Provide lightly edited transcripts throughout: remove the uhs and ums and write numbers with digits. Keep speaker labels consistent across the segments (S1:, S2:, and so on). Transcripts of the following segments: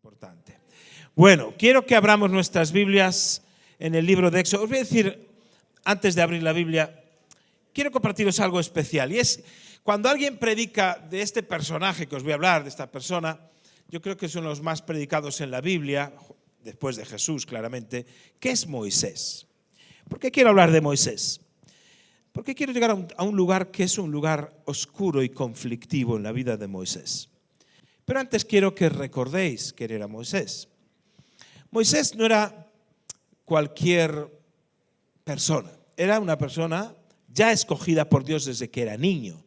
S1: Importante. Bueno, quiero que abramos nuestras Biblias en el libro de Éxodo. Os voy a decir, antes de abrir la Biblia, quiero compartiros algo especial. Y es, cuando alguien predica de este personaje que os voy a hablar, de esta persona, yo creo que son los más predicados en la Biblia, después de Jesús, claramente, que es Moisés. ¿Por qué quiero hablar de Moisés? Porque quiero llegar a un lugar que es un lugar oscuro y conflictivo en la vida de Moisés. Pero antes quiero que recordéis quién era Moisés. Moisés no era cualquier persona, era una persona ya escogida por Dios desde que era niño.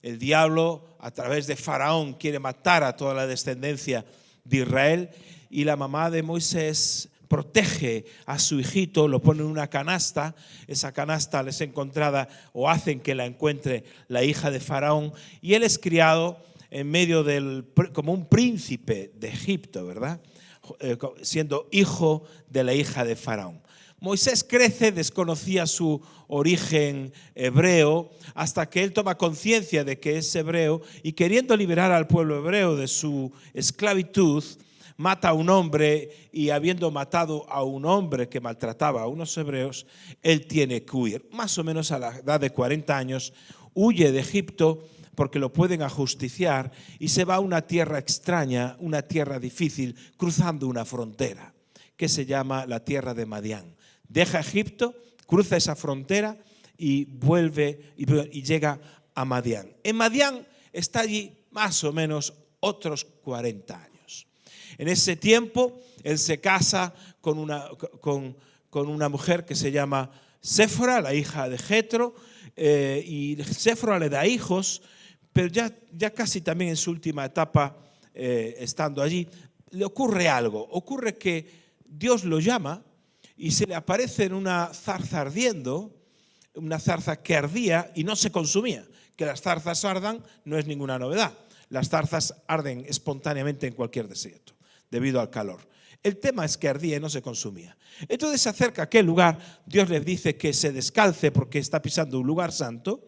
S1: El diablo, a través de Faraón, quiere matar a toda la descendencia de Israel y la mamá de Moisés protege a su hijito, lo pone en una canasta. Esa canasta les es encontrada o hacen que la encuentre la hija de Faraón y él es criado en medio como un príncipe de Egipto, ¿verdad? Siendo hijo de la hija de Faraón. Moisés crece, desconocía su origen hebreo, hasta que él toma conciencia de que es hebreo y queriendo liberar al pueblo hebreo de su esclavitud, mata a un hombre y habiendo matado a un hombre que maltrataba a unos hebreos, él tiene que huir. Más o menos a la edad de 40 años, huye de Egipto porque lo pueden ajusticiar y se va a una tierra extraña, una tierra difícil, cruzando una frontera que se llama la tierra de Madián. Deja Egipto, cruza esa frontera y vuelve y llega a Madián. En Madián está allí más o menos otros 40 años. En ese tiempo él se casa con una mujer que se llama Séfora, la hija de Jetro, y Séfora le da hijos, pero ya casi también en su última etapa, estando allí, le ocurre algo. Ocurre que Dios lo llama y se le aparece en una zarza ardiendo, una zarza que ardía y no se consumía. Que las zarzas ardan no es ninguna novedad. Las zarzas arden espontáneamente en cualquier desierto, debido al calor. El tema es que ardía y no se consumía. Entonces se acerca a aquel lugar, Dios le dice que se descalce porque está pisando un lugar santo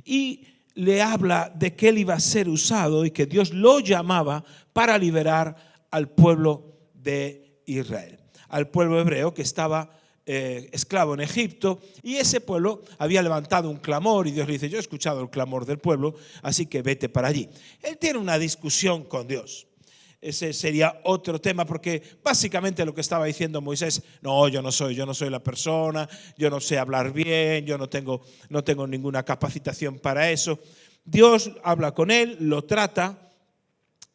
S1: y le habla de que él iba a ser usado y que Dios lo llamaba para liberar al pueblo de Israel, al pueblo hebreo que estaba esclavo en Egipto, y ese pueblo había levantado un clamor y Dios le dice: yo he escuchado el clamor del pueblo, así que vete para allí. Él tiene una discusión con Dios. Ese sería otro tema, porque básicamente lo que estaba diciendo Moisés: no, yo no soy la persona, yo no sé hablar bien, yo no tengo ninguna capacitación para eso. Dios habla con él, lo trata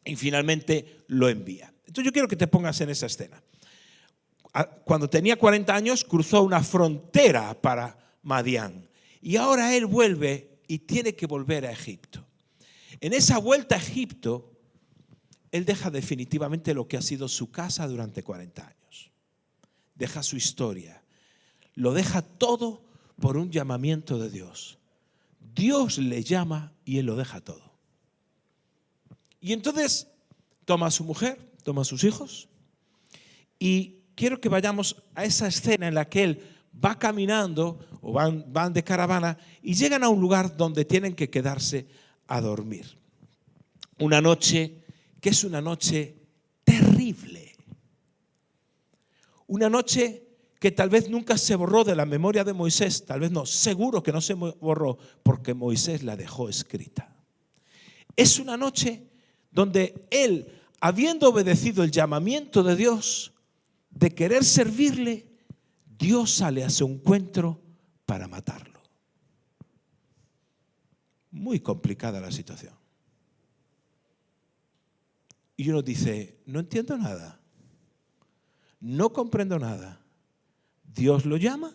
S1: y finalmente lo envía. Entonces yo quiero que te pongas en esa escena. Cuando tenía 40 años cruzó una frontera para Madián y ahora él vuelve y tiene que volver a Egipto. En esa vuelta a Egipto, él deja definitivamente lo que ha sido su casa durante 40 años. Deja su historia. Lo deja todo por un llamamiento de Dios. Dios le llama y él lo deja todo. Y entonces toma a su mujer, toma a sus hijos y quiero que vayamos a esa escena en la que él va caminando o van de caravana y llegan a un lugar donde tienen que quedarse a dormir. Una noche que es una noche terrible. Una noche que tal vez nunca se borró de la memoria de Moisés, tal vez no, seguro que no se borró porque Moisés la dejó escrita. Es una noche donde él, habiendo obedecido el llamamiento de Dios de querer servirle, Dios sale a su encuentro para matarlo. Muy complicada la situación. Y uno dice: no entiendo nada, no comprendo nada. Dios lo llama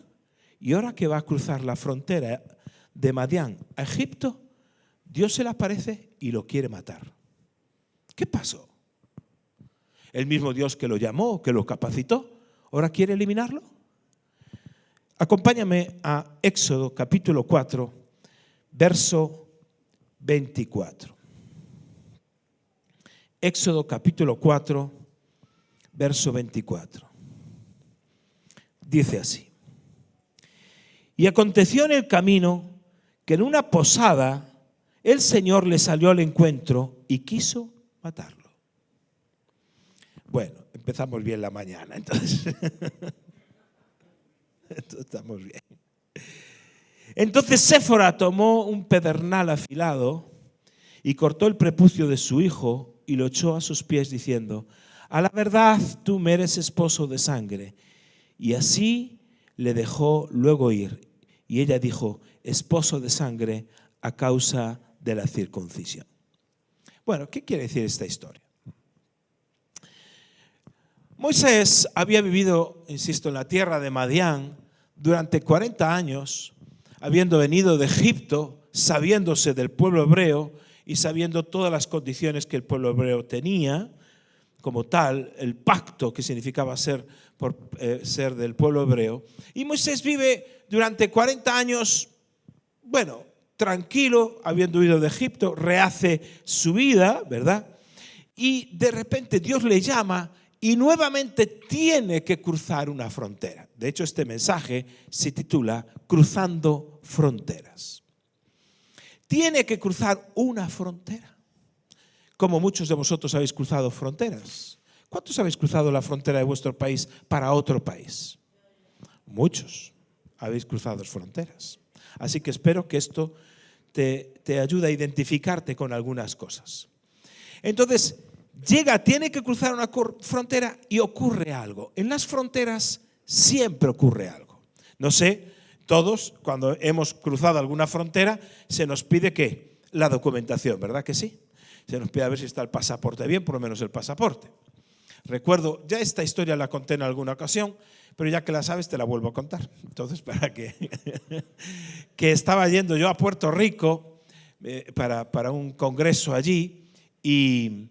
S1: y ahora que va a cruzar la frontera de Madián a Egipto, Dios se le aparece y lo quiere matar. ¿Qué pasó? El mismo Dios que lo llamó, que lo capacitó, ¿ahora quiere eliminarlo? Acompáñame a Éxodo capítulo 4, verso 24. Éxodo capítulo 4, verso 24. Dice así: y aconteció en el camino que en una posada el Señor le salió al encuentro y quiso matarlo. Bueno, empezamos bien la mañana, entonces estamos bien. Entonces Séfora tomó un pedernal afilado y cortó el prepucio de su hijo y lo echó a sus pies diciendo: a la verdad tú me eres esposo de sangre. Y así le dejó luego ir. Y ella dijo: esposo de sangre a causa de la circuncisión. Bueno, ¿qué quiere decir esta historia? Moisés había vivido, insisto, en la tierra de Madián durante 40 años, habiendo venido de Egipto, sabiéndose del pueblo hebreo y sabiendo todas las condiciones que el pueblo hebreo tenía, como tal, el pacto que significaba ser del pueblo hebreo. Y Moisés vive durante 40 años, bueno, tranquilo, habiendo huido de Egipto, rehace su vida, ¿verdad? Y de repente Dios le llama y nuevamente tiene que cruzar una frontera. De hecho, este mensaje se titula Cruzando Fronteras. Tiene que cruzar una frontera. Como muchos de vosotros habéis cruzado fronteras. ¿Cuántos habéis cruzado la frontera de vuestro país para otro país? Muchos habéis cruzado fronteras. Así que espero que esto te ayude a identificarte con algunas cosas. Entonces, tiene que cruzar una frontera y ocurre algo. En las fronteras siempre ocurre algo. No sé, todos cuando hemos cruzado alguna frontera se nos pide ¿qué? La documentación, ¿verdad que sí? Se nos pide a ver si está el pasaporte bien, por lo menos el pasaporte. Recuerdo, ya esta historia la conté en alguna ocasión, pero ya que la sabes te la vuelvo a contar. Entonces, para que estaba yendo yo a Puerto Rico para un congreso allí y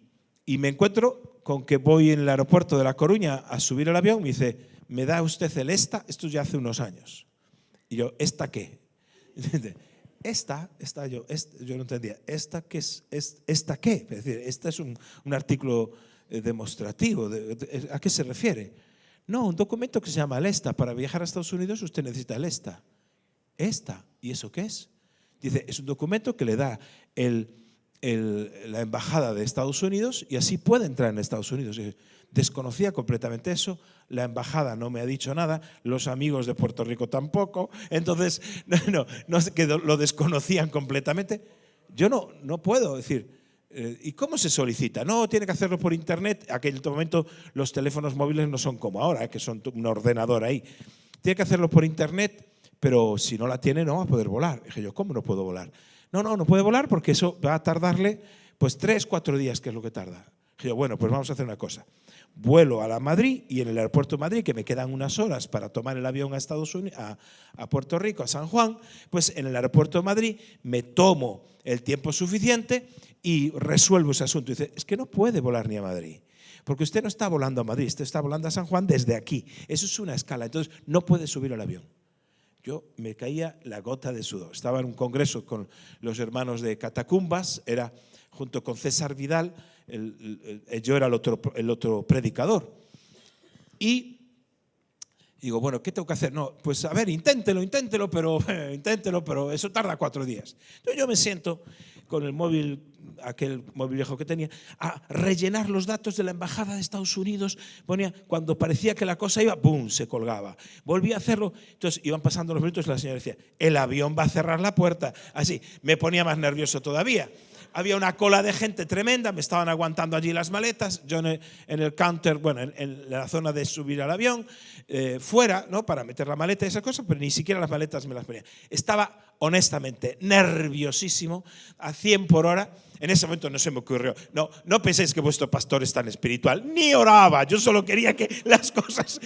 S1: me encuentro con que voy en el aeropuerto de La Coruña a subir el avión. Me dice: ¿me da usted el ESTA? Esto ya hace unos años. Y yo: ¿esta qué? Esta yo no entendía. ¿Esta qué es? ¿Esta qué? Es decir, esta es un artículo demostrativo. ¿A qué se refiere? No, un documento que se llama el ESTA. Para viajar a Estados Unidos usted necesita el ESTA. ¿Esta? ¿Y eso qué es? Dice: es un documento que le da la embajada de Estados Unidos y así puede entrar en Estados Unidos. Desconocía completamente eso, la embajada no me ha dicho nada, los amigos de Puerto Rico tampoco, entonces no sé, que lo desconocían completamente. Yo no puedo decir, ¿y cómo se solicita? No, tiene que hacerlo por internet. En aquel momento los teléfonos móviles no son como ahora, que son un ordenador ahí. Tiene que hacerlo por internet, pero si no la tiene no va a poder volar. Dije yo: ¿cómo no puedo volar? No puede volar porque eso va a tardarle pues 3-4 días, que es lo que tarda. Dije yo: bueno, pues vamos a hacer una cosa. Vuelo a la Madrid y en el aeropuerto de Madrid, que me quedan unas horas para tomar el avión a Estados Unidos, a Puerto Rico, a San Juan, pues en el aeropuerto de Madrid me tomo el tiempo suficiente y resuelvo ese asunto. Y dice: es que no puede volar ni a Madrid, porque usted no está volando a Madrid, usted está volando a San Juan desde aquí. Eso es una escala, entonces no puede subir al avión. Yo me caía la gota de sudor. Estaba en un congreso con los hermanos de Catacumbas, era junto con César Vidal, yo era el otro predicador. Y digo: bueno, ¿qué tengo que hacer? No, pues a ver, inténtelo, pero eso tarda 4 días. Entonces yo me siento con el móvil, aquel móvil viejo que tenía, a rellenar los datos de la embajada de Estados Unidos. Ponía, cuando parecía que la cosa iba, ¡bum!, se colgaba. Volví a hacerlo, entonces iban pasando los minutos y la señora decía: el avión va a cerrar la puerta. Así, me ponía más nervioso todavía. Había una cola de gente tremenda, me estaban aguantando allí las maletas, yo en el counter, bueno, en la zona de subir al avión, fuera, ¿no?, para meter la maleta y esas cosas, pero ni siquiera las maletas me las ponía. Estaba honestamente nerviosísimo, a 100 por hora. En ese momento no se me ocurrió, no penséis que vuestro pastor es tan espiritual, ni oraba, yo solo quería que las cosas,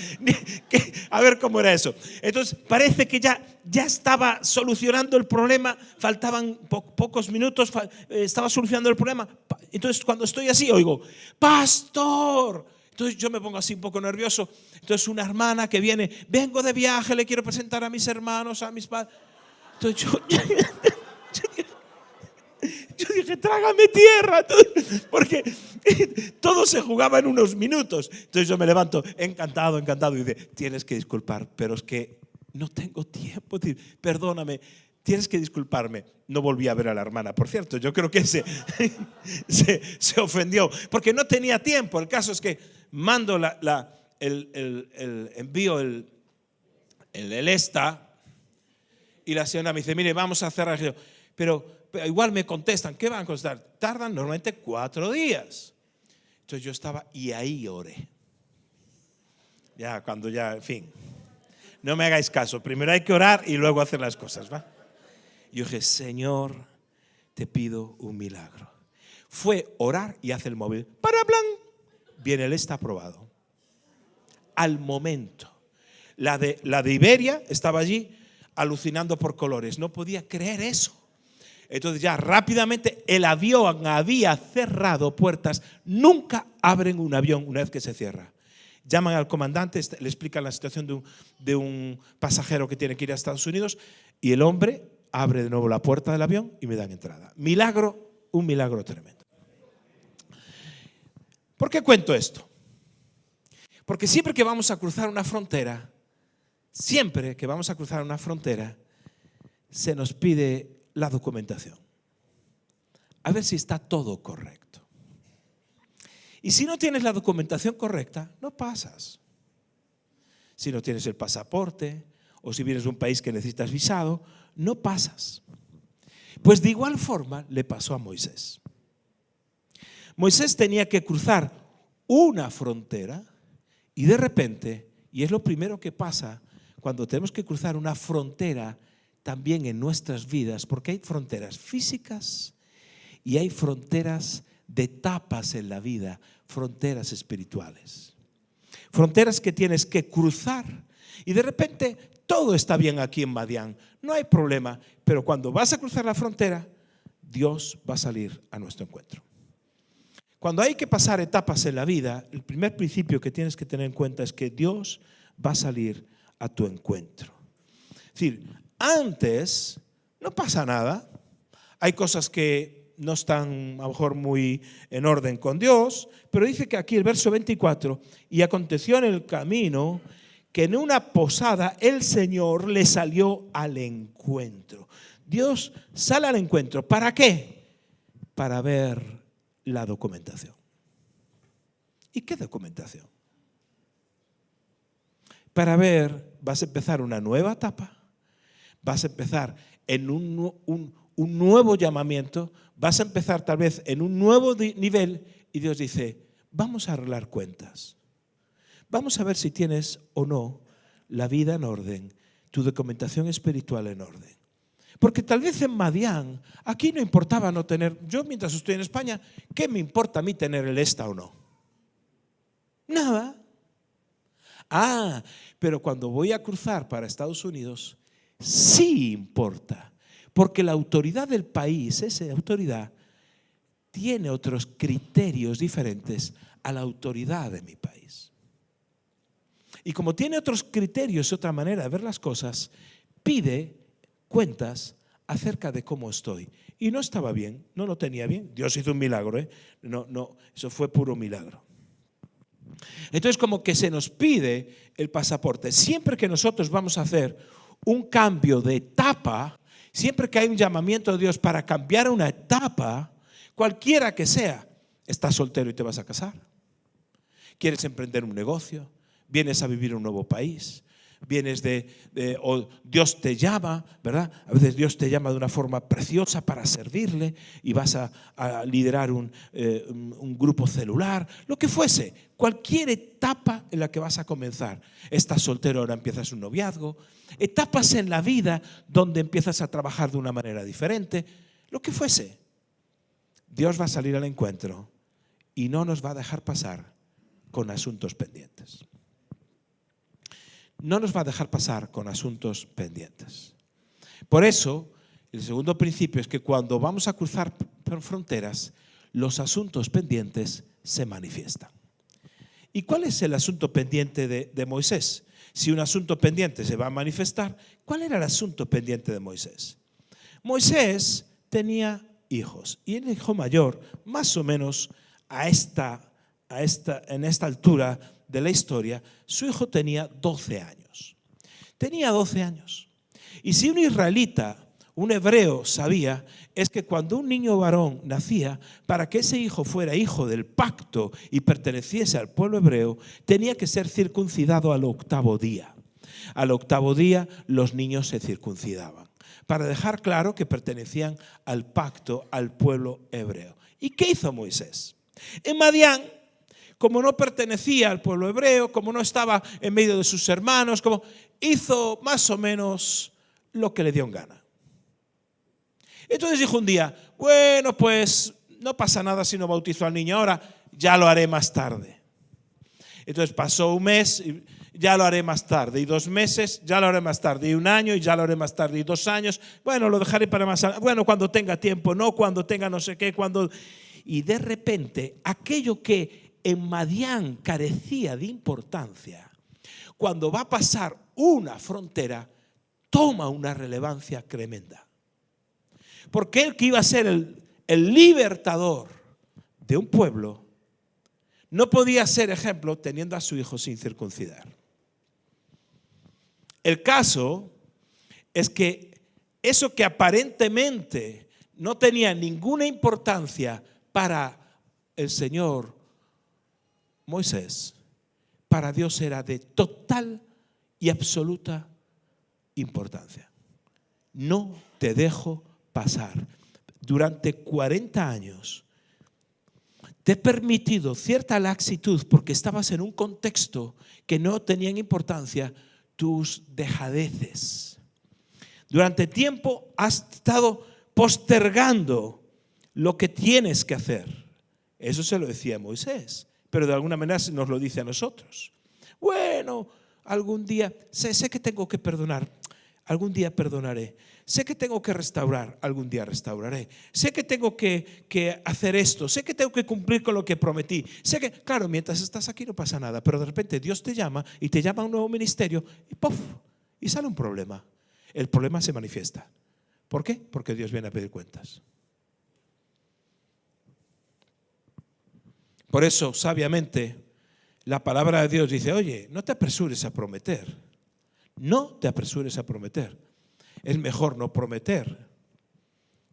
S1: a ver cómo era eso. Entonces parece que ya estaba solucionando el problema, faltaban pocos minutos, estaba solucionando el problema. Entonces cuando estoy así oigo: ¡pastor! Entonces yo me pongo así un poco nervioso. Entonces una hermana que viene: vengo de viaje, le quiero presentar a mis hermanos, a mis padres. Entonces yo dije: trágame tierra, porque todo se jugaba en unos minutos. Entonces yo me levanto encantado y dice: tienes que disculpar, pero es que no tengo tiempo, perdóname, tienes que disculparme. No volví a ver a la hermana, por cierto. Yo creo que se ofendió porque no tenía tiempo. El caso es que mando envío el esta, y la señora me dice, mire, vamos a cerrar. Pero igual me contestan. ¿Qué van a contestar? Tardan normalmente 4 días. Entonces yo estaba y ahí oré. Ya, cuando ya, en fin. No me hagáis caso. Primero hay que orar y luego hacer las cosas, ¿va? Yo dije, Señor, te pido un milagro. Fue orar y hace el móvil. ¡Para plan! Viene el está aprobado. Al momento. La de Iberia estaba allí alucinando por colores. No podía creer eso. Entonces ya rápidamente el avión había cerrado puertas. Nunca abren un avión una vez que se cierra. Llaman al comandante, le explican la situación de un pasajero que tiene que ir a Estados Unidos y el hombre abre de nuevo la puerta del avión y me dan entrada. Milagro, un milagro tremendo. ¿Por qué cuento esto? Porque siempre que vamos a cruzar una frontera, se nos pide la documentación. A ver si está todo correcto. Y si no tienes la documentación correcta, no pasas. Si no tienes el pasaporte o si vienes de un país que necesitas visado, no pasas. Pues de igual forma le pasó a Moisés. Moisés tenía que cruzar una frontera y de repente, y es lo primero que pasa cuando tenemos que cruzar una frontera también en nuestras vidas, porque hay fronteras físicas y hay fronteras de etapas en la vida, fronteras espirituales. Fronteras que tienes que cruzar y de repente todo está bien aquí en Madián, no hay problema, pero cuando vas a cruzar la frontera, Dios va a salir a nuestro encuentro. Cuando hay que pasar etapas en la vida, el primer principio que tienes que tener en cuenta es que Dios va a salir a tu encuentro. Es decir, antes no pasa nada, hay cosas que no están a lo mejor muy en orden con Dios, pero dice que aquí el verso 24, y aconteció en el camino que en una posada el Señor le salió al encuentro. Dios sale al encuentro. ¿Para qué? Para ver la documentación. ¿Y qué documentación? Para ver, vas a empezar una nueva etapa, vas a empezar en un nuevo llamamiento, vas a empezar tal vez en un nuevo nivel y Dios dice, vamos a arreglar cuentas. Vamos a ver si tienes o no la vida en orden, tu documentación espiritual en orden. Porque tal vez en Madián, aquí no importaba no tener, yo mientras estoy en España, ¿qué me importa a mí tener el esta o no? Nada. Pero cuando voy a cruzar para Estados Unidos, sí importa. Porque la autoridad del país, esa autoridad, tiene otros criterios diferentes a la autoridad de mi país. Y como tiene otros criterios, otra manera de ver las cosas, pide cuentas acerca de cómo estoy. Y no estaba bien, no lo tenía bien. Dios hizo un milagro, ¿eh? No, eso fue puro milagro. Entonces como que se nos pide el pasaporte. Siempre que nosotros vamos a hacer un cambio de etapa, siempre que hay un llamamiento de Dios para cambiar una etapa, cualquiera que sea, estás soltero y te vas a casar, quieres emprender un negocio, vienes a vivir en un nuevo país, vienes o Dios te llama, ¿verdad? A veces Dios te llama de una forma preciosa para servirle y vas a liderar un grupo celular, lo que fuese, cualquier etapa en la que vas a comenzar. Estás soltero, ahora empiezas un noviazgo, etapas en la vida donde empiezas a trabajar de una manera diferente, lo que fuese. Dios va a salir al encuentro y no nos va a dejar pasar con asuntos pendientes. No nos va a dejar pasar con asuntos pendientes. Por eso, el segundo principio es que cuando vamos a cruzar fronteras, los asuntos pendientes se manifiestan. ¿Y cuál es el asunto pendiente de Moisés? Si un asunto pendiente se va a manifestar, ¿cuál era el asunto pendiente de Moisés? Moisés tenía hijos y el hijo mayor, más o menos en esta altura de la historia, su hijo tenía 12 años. Tenía 12 años. Y si un israelita un hebreo sabía es que cuando un niño varón nacía, para que ese hijo fuera hijo del pacto y perteneciese al pueblo hebreo, tenía que ser circuncidado al 8º día. Al 8º día los niños se circuncidaban, para dejar claro que pertenecían al pacto, al pueblo hebreo. ¿Y qué hizo Moisés? En Madián, como no pertenecía al pueblo hebreo, como no estaba en medio de sus hermanos, como hizo más o menos lo que le dio en gana. Entonces dijo un día, bueno, pues no pasa nada si no bautizo al niño ahora, ya lo haré más tarde. Entonces pasó un mes, y ya lo haré más tarde, y 2 meses, ya lo haré más tarde, y 1 año, y ya lo haré más tarde, y 2 años, bueno, lo dejaré para más tarde, bueno, cuando tenga tiempo, no cuando tenga no sé qué, cuando... Y de repente, aquello que en Madián carecía de importancia, cuando va a pasar una frontera, toma una relevancia tremenda. Porque él que iba a ser el libertador de un pueblo, no podía ser ejemplo teniendo a su hijo sin circuncidar. El caso es que eso que aparentemente no tenía ninguna importancia para el Señor Moisés, para Dios era de total y absoluta importancia. No te dejo pasar. Durante 40 años te he permitido cierta laxitud porque estabas en un contexto que no tenían importancia tus dejadeces. Durante tiempo has estado postergando lo que tienes que hacer. Eso se lo decía a Moisés, pero de alguna manera nos lo dice a nosotros. Bueno, algún día, sé que tengo que perdonar, algún día perdonaré. Sé que tengo que restaurar, algún día restauraré. Sé que tengo que hacer esto, sé que tengo que cumplir con lo que prometí. Sé que, claro, mientras estás aquí no pasa nada, pero de repente Dios te llama y te llama a un nuevo ministerio y ¡puf! Y sale un problema. El problema se manifiesta. ¿Por qué? Porque Dios viene a pedir cuentas. Por eso, sabiamente, la palabra de Dios dice, oye, no te apresures a prometer. No te apresures a prometer. Es mejor no prometer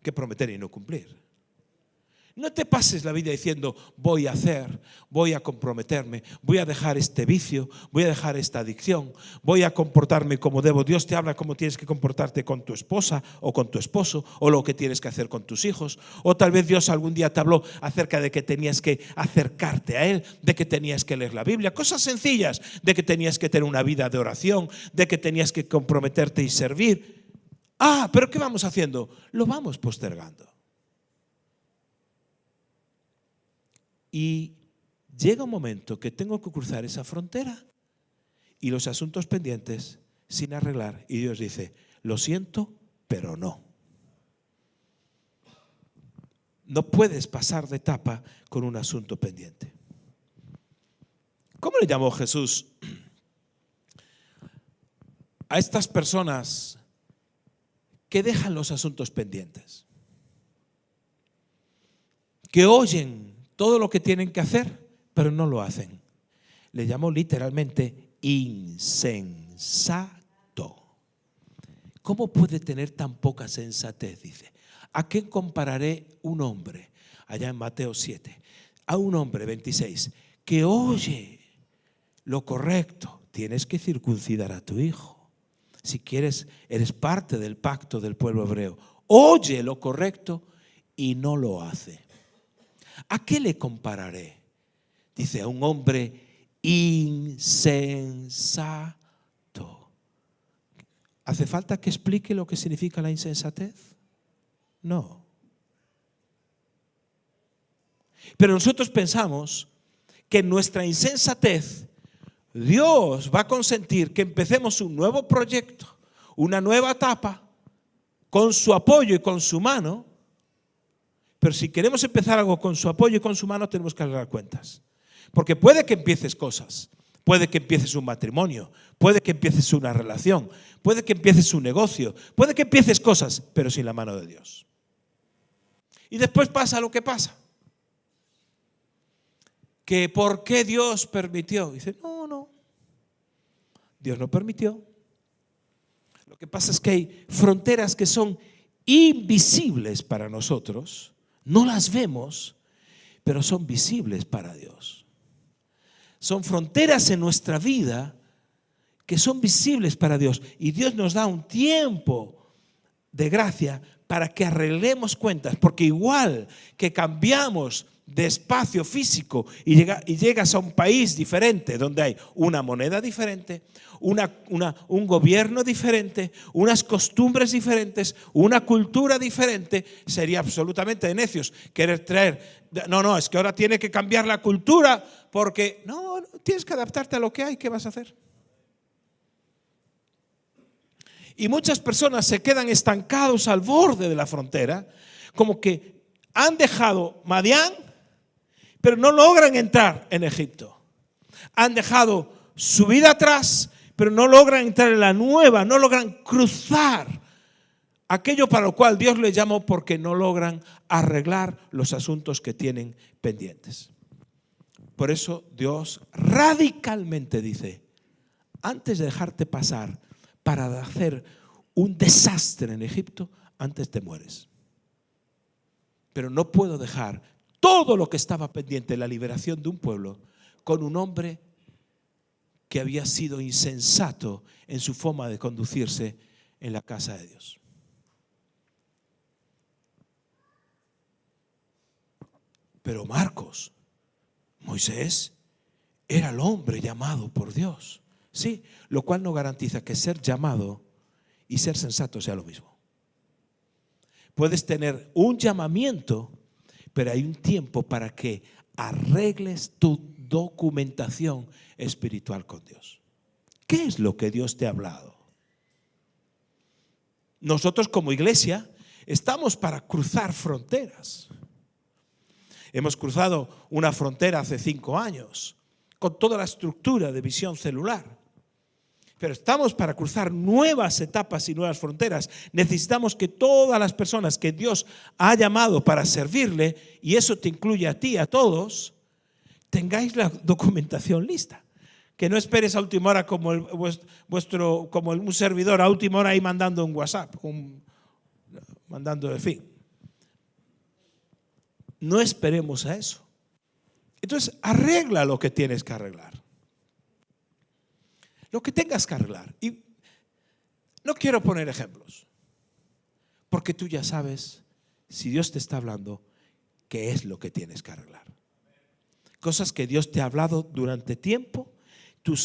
S1: que prometer y no cumplir. No te pases la vida diciendo voy a hacer, voy a comprometerme, voy a dejar este vicio, voy a dejar esta adicción, voy a comportarme como debo. Dios te habla cómo tienes que comportarte con tu esposa o con tu esposo, o lo que tienes que hacer con tus hijos. O tal vez Dios algún día te habló acerca de que tenías que acercarte a Él, de que tenías que leer la Biblia, cosas sencillas, de que tenías que tener una vida de oración, de que tenías que comprometerte y servir. Pero ¿qué vamos haciendo? Lo vamos postergando. Y llega un momento que tengo que cruzar esa frontera y los asuntos pendientes sin arreglar. Y Dios dice, lo siento, pero no. No puedes pasar de etapa con un asunto pendiente. ¿Cómo le llamó Jesús a estas personas que dejan los asuntos pendientes? Que oyen todo lo que tienen que hacer, pero no lo hacen. Le llamó literalmente insensato. ¿Cómo puede tener tan poca sensatez? Dice, ¿a quién compararé un hombre? Allá en Mateo 7, a un hombre, 26, que oye lo correcto. Tienes que circuncidar a tu hijo. Si quieres, eres parte del pacto del pueblo hebreo. Oye lo correcto y no lo hace. ¿A qué le compararé? Dice, a un hombre insensato. ¿Hace falta que explique lo que significa la insensatez? No. Pero nosotros pensamos que en nuestra insensatez Dios va a consentir que empecemos un nuevo proyecto, una nueva etapa, con su apoyo y con su mano. Pero si queremos empezar algo con su apoyo y con su mano, tenemos que arreglar cuentas. Porque puede que empieces cosas, puede que empieces un matrimonio, puede que empieces una relación, puede que empieces un negocio, puede que empieces cosas, pero sin la mano de Dios. Y después pasa lo que pasa. Que ¿por qué Dios permitió? Dice, no, Dios no permitió. Lo que pasa es que hay fronteras que son invisibles para nosotros, no las vemos, pero son visibles para Dios. Son fronteras en nuestra vida que son visibles para Dios. Y Dios nos da un tiempo de gracia para que arreglemos cuentas, porque igual que cambiamos de espacio físico y llegas a un país diferente donde hay una moneda diferente, un gobierno diferente, unas costumbres diferentes, una cultura diferente, sería absolutamente de necios querer traer, no, es que ahora tiene que cambiar la cultura porque no, tienes que adaptarte a lo que hay. ¿Qué vas a hacer? Y muchas personas se quedan estancados al borde de la frontera, como que han dejado Madián, pero no logran entrar en Egipto. Han dejado su vida atrás, pero no logran entrar en la nueva, no logran cruzar aquello para lo cual Dios les llamó, porque no logran arreglar los asuntos que tienen pendientes. Por eso Dios radicalmente dice: antes de dejarte pasar para hacer un desastre en Egipto, antes te mueres. Pero no puedo dejar todo lo que estaba pendiente, la liberación de un pueblo, con un hombre que había sido insensato en su forma de conducirse en la casa de Dios. Pero Marcos, Moisés era el hombre llamado por Dios. Sí, lo cual no garantiza que ser llamado y ser sensato sea lo mismo. Puedes tener un llamamiento, pero hay un tiempo para que arregles tu documentación espiritual con Dios. ¿Qué es lo que Dios te ha hablado? Nosotros como iglesia estamos para cruzar fronteras. Hemos cruzado una frontera hace 5 años con toda la estructura de visión celular. Pero estamos para cruzar nuevas etapas y nuevas fronteras. Necesitamos que todas las personas que Dios ha llamado para servirle, y eso te incluye a ti, a todos, tengáis la documentación lista. Que no esperes a última hora como un servidor a última hora ahí mandando un WhatsApp, mandando, en fin. No esperemos a eso. Entonces, arregla lo que tienes que arreglar. Lo que tengas que arreglar. Y no quiero poner ejemplos, porque tú ya sabes, si Dios te está hablando, qué es lo que tienes que arreglar. Cosas que Dios te ha hablado durante tiempo,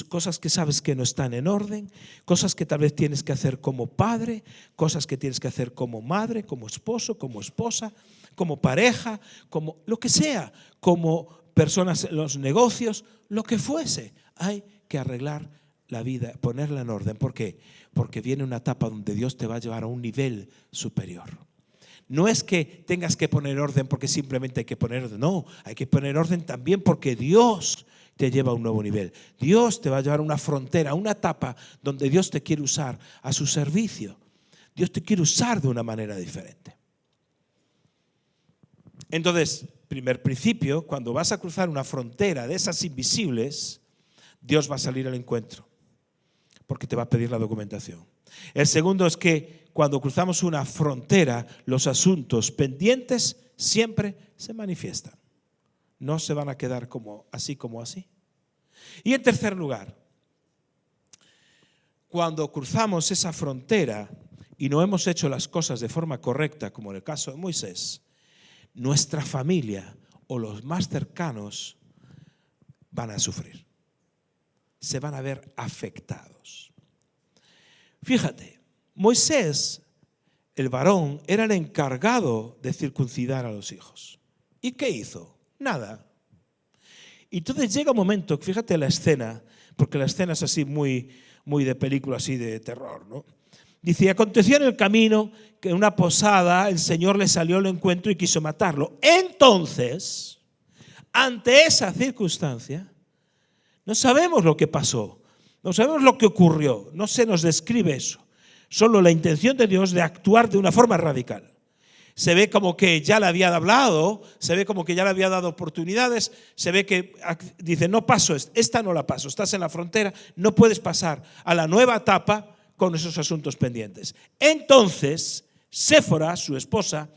S1: cosas que sabes que no están en orden, cosas que tal vez tienes que hacer como padre, cosas que tienes que hacer como madre, como esposo, como esposa, como pareja, como lo que sea, como personas en los negocios, lo que fuese. Hay que arreglar la vida, ponerla en orden. ¿Por qué? Porque viene una etapa donde Dios te va a llevar a un nivel superior. No es que tengas que poner orden porque simplemente hay que poner orden. No, hay que poner orden también porque Dios te lleva a un nuevo nivel. Dios te va a llevar a una frontera, a una etapa donde Dios te quiere usar a su servicio. Dios te quiere usar de una manera diferente. Entonces, primer principio, cuando vas a cruzar una frontera de esas invisibles, Dios va a salir al encuentro, porque te va a pedir la documentación. El segundo es que cuando cruzamos una frontera, los asuntos pendientes siempre se manifiestan. No se van a quedar como así. Y en tercer lugar, cuando cruzamos esa frontera y no hemos hecho las cosas de forma correcta, como en el caso de Moisés, nuestra familia o los más cercanos van a sufrir. Se van a ver afectados. Fíjate, Moisés, el varón, era el encargado de circuncidar a los hijos. ¿Y qué hizo? Nada. Y entonces llega un momento, fíjate la escena, porque la escena es así muy de película así de terror, ¿no? Dice: aconteció en el camino que en una posada el Señor le salió al encuentro y quiso matarlo. Entonces, ante esa circunstancia, no sabemos lo que pasó, no sabemos lo que ocurrió, no se nos describe eso. Solo la intención de Dios de actuar de una forma radical. Se ve como que ya le había hablado, se ve como que ya le había dado oportunidades, se ve que dice: no paso, esta no la paso, estás en la frontera, no puedes pasar a la nueva etapa con esos asuntos pendientes. Entonces Séfora, su esposa,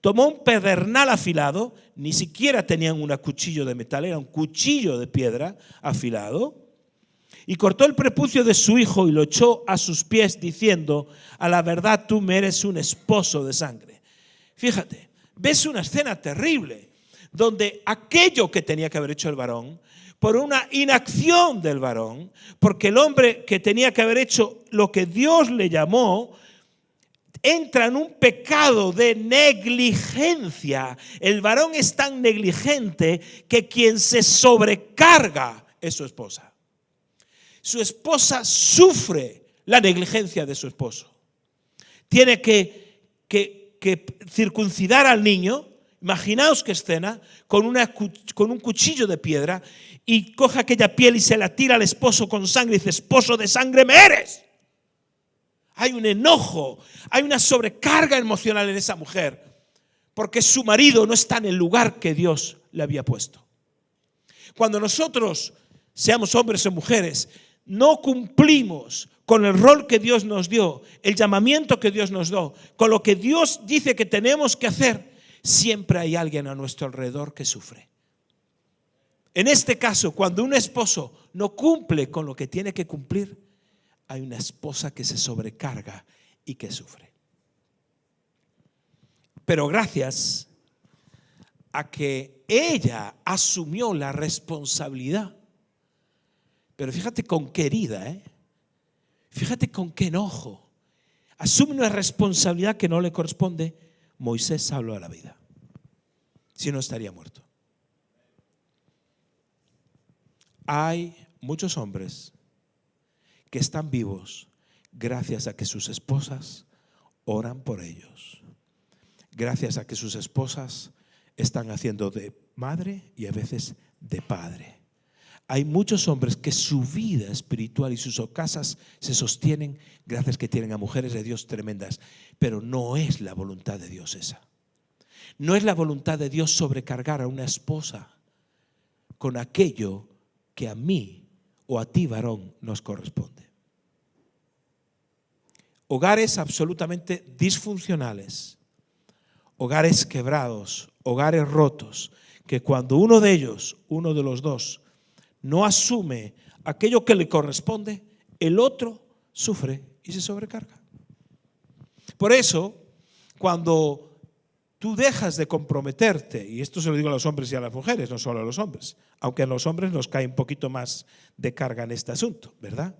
S1: tomó un pedernal afilado, ni siquiera tenían un cuchillo de metal, era un cuchillo de piedra afilado, y cortó el prepucio de su hijo y lo echó a sus pies diciendo: a la verdad tú me eres un esposo de sangre. Fíjate, ves una escena terrible donde aquello que tenía que haber hecho el varón, por una inacción del varón, porque el hombre que tenía que haber hecho lo que Dios le llamó, entra en un pecado de negligencia. El varón es tan negligente que quien se sobrecarga es su esposa. Su esposa sufre la negligencia de su esposo. Tiene que circuncidar al niño. Imaginaos qué escena, con un cuchillo de piedra, y coge aquella piel y se la tira al esposo con sangre y dice: esposo de sangre me eres. Hay un enojo, hay una sobrecarga emocional en esa mujer, porque su marido no está en el lugar que Dios le había puesto. Cuando nosotros, seamos hombres o mujeres, no cumplimos con el rol que Dios nos dio, el llamamiento que Dios nos dio, con lo que Dios dice que tenemos que hacer, siempre hay alguien a nuestro alrededor que sufre. En este caso, cuando un esposo no cumple con lo que tiene que cumplir, hay una esposa que se sobrecarga y que sufre. Pero gracias a que ella asumió la responsabilidad, pero fíjate con qué herida, fíjate con qué enojo, asume una responsabilidad que no le corresponde. Moisés salvó a la vida, si no estaría muerto. Hay muchos hombres que están vivos gracias a que sus esposas oran por ellos, gracias a que sus esposas están haciendo de madre y a veces de padre. Hay muchos hombres que su vida espiritual y sus casas se sostienen gracias que tienen a mujeres de Dios tremendas, pero no es la voluntad de Dios esa. No es la voluntad de Dios sobrecargar a una esposa con aquello que a mí o a ti, varón, nos corresponde. Hogares absolutamente disfuncionales, hogares quebrados, hogares rotos, que cuando uno de ellos, uno de los dos, no asume aquello que le corresponde, el otro sufre y se sobrecarga. Por eso, cuando tú dejas de comprometerte, y esto se lo digo a los hombres y a las mujeres, no solo a los hombres, aunque a los hombres nos cae un poquito más de carga en este asunto, ¿verdad?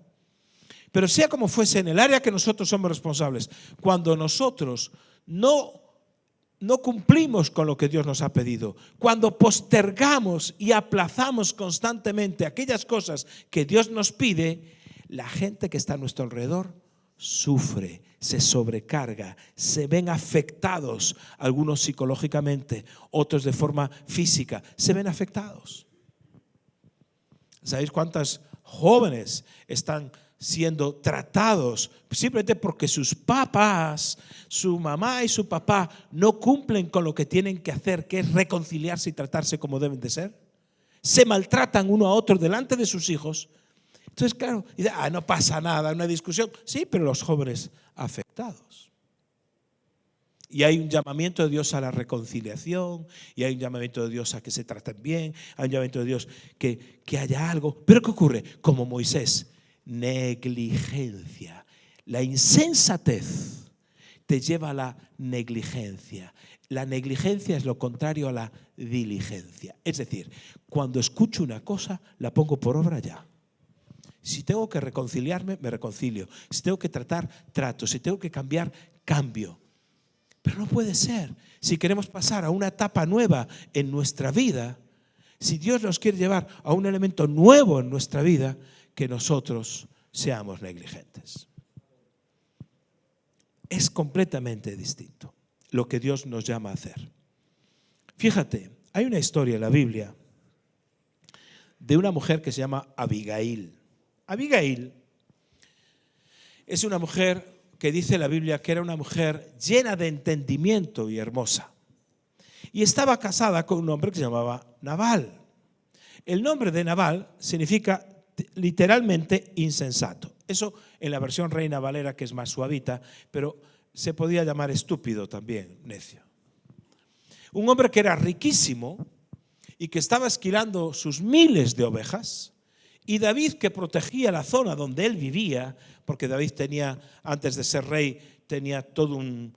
S1: Pero sea como fuese, en el área que nosotros somos responsables, cuando nosotros no cumplimos con lo que Dios nos ha pedido, cuando postergamos y aplazamos constantemente aquellas cosas que Dios nos pide, la gente que está a nuestro alrededor sufre, se sobrecarga, se ven afectados, algunos psicológicamente, otros de forma física, se ven afectados. ¿Sabéis cuántas jóvenes están siendo tratados simplemente porque sus papás, su mamá y su papá no cumplen con lo que tienen que hacer, que es reconciliarse y tratarse como deben de ser? Se maltratan uno a otro delante de sus hijos. Entonces, claro, no pasa nada, una discusión. Sí, pero los jóvenes afectados. Y hay un llamamiento de Dios a la reconciliación, y hay un llamamiento de Dios a que se traten bien, hay un llamamiento de Dios que haya algo. Pero ¿qué ocurre? Como Moisés, negligencia. La insensatez te lleva a la negligencia. La negligencia es lo contrario a la diligencia. Es decir, cuando escucho una cosa, la pongo por obra ya. Si tengo que reconciliarme, me reconcilio. Si tengo que tratar, trato. Si tengo que cambiar, cambio. Pero no puede ser. Si queremos pasar a una etapa nueva en nuestra vida, si Dios nos quiere llevar a un elemento nuevo en nuestra vida, que nosotros seamos negligentes. Es completamente distinto lo que Dios nos llama a hacer. Fíjate, hay una historia en la Biblia de una mujer que se llama Abigail. Abigail es una mujer que dice la Biblia que era una mujer llena de entendimiento y hermosa. Y estaba casada con un hombre que se llamaba Nabal. El nombre de Nabal significa literalmente insensato. Eso en la versión Reina Valera, que es más suavita, pero se podía llamar estúpido también, necio. Un hombre que era riquísimo y que estaba esquilando sus miles de ovejas, y David, que protegía la zona donde él vivía, porque David tenía, antes de ser rey, tenía todo un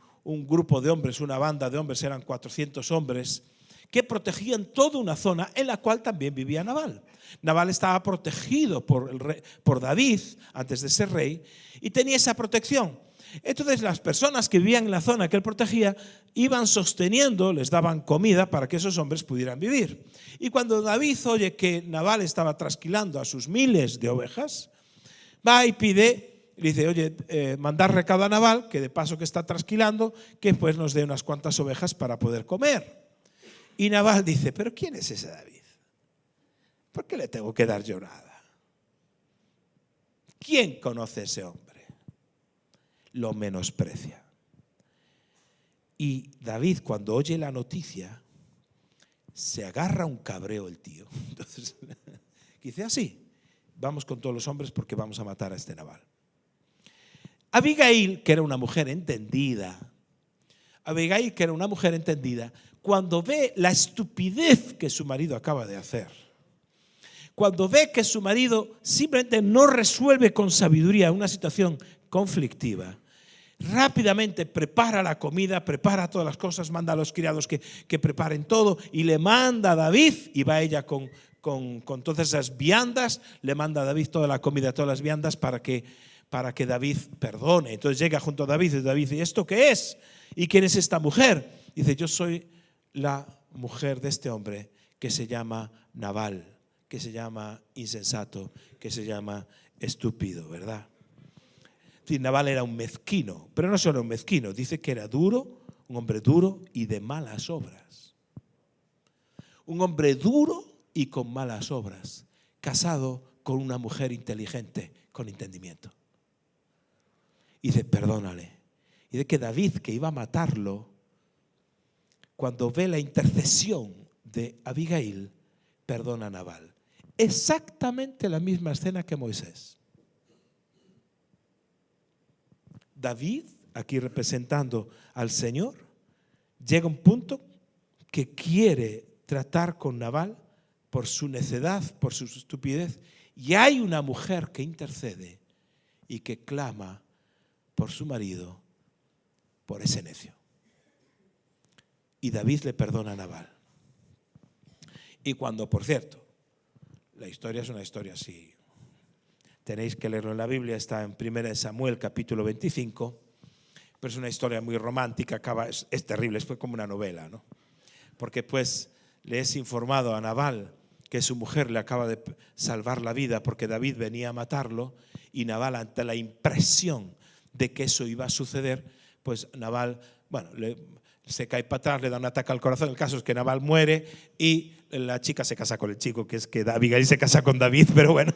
S1: grupo de hombres, una banda de hombres, eran 400 hombres, que protegían toda una zona en la cual también vivía Nabal. Nabal estaba protegido por David antes de ser rey y tenía esa protección. Entonces las personas que vivían en la zona que él protegía iban sosteniendo, les daban comida para que esos hombres pudieran vivir. Y cuando David oye que Nabal estaba trasquilando a sus miles de ovejas, va y pide, le dice, oye, mandar recado a Nabal, que de paso que está trasquilando, que pues nos dé unas cuantas ovejas para poder comer. Y Nabal dice, pero ¿quién es ese David? ¿Por qué le tengo que dar yo nada? ¿Quién conoce a ese hombre? Lo menosprecia. Y David, cuando oye la noticia, se agarra un cabreo el tío. Entonces dice, así, vamos con todos los hombres porque vamos a matar a este Nabal. Abigail, que era una mujer entendida, cuando ve la estupidez que su marido acaba de hacer, cuando ve que su marido simplemente no resuelve con sabiduría una situación conflictiva, rápidamente prepara la comida, prepara todas las cosas, manda a los criados que preparen todo y le manda a David, y va ella con todas esas viandas, le manda a David toda la comida, todas las viandas para que David perdone. Entonces llega junto a David y David dice, ¿esto qué es? ¿Y quién es esta mujer? Dice, yo soy la mujer de este hombre que se llama Nabal, que se llama insensato, que se llama estúpido, ¿verdad? Nabal era un mezquino, pero no solo un mezquino, dice que era duro, un hombre duro y de malas obras. Un hombre duro y con malas obras, casado con una mujer inteligente, con entendimiento. Y dice, perdónale. Y de que David, que iba a matarlo, cuando ve la intercesión de Abigail, perdona a Nabal. Exactamente la misma escena que Moisés. David, aquí representando al Señor, llega a un punto que quiere tratar con Nabal por su necedad, por su estupidez, y hay una mujer que intercede y que clama por su marido, por ese necio. Y David le perdona a Nabal. Y cuando, por cierto, la historia es una historia así, tenéis que leerlo en la Biblia, está en 1 Samuel capítulo 25, pero es una historia muy romántica, es terrible, es como una novela, ¿no? Porque pues le es informado a Nabal que su mujer le acaba de salvar la vida porque David venía a matarlo, y Nabal, ante la impresión de que eso iba a suceder, pues Nabal, bueno, se cae para atrás, le da un ataque al corazón. El caso es que Nabal muere y la chica se casa con el chico, que es que Abigail se casa con David, pero bueno,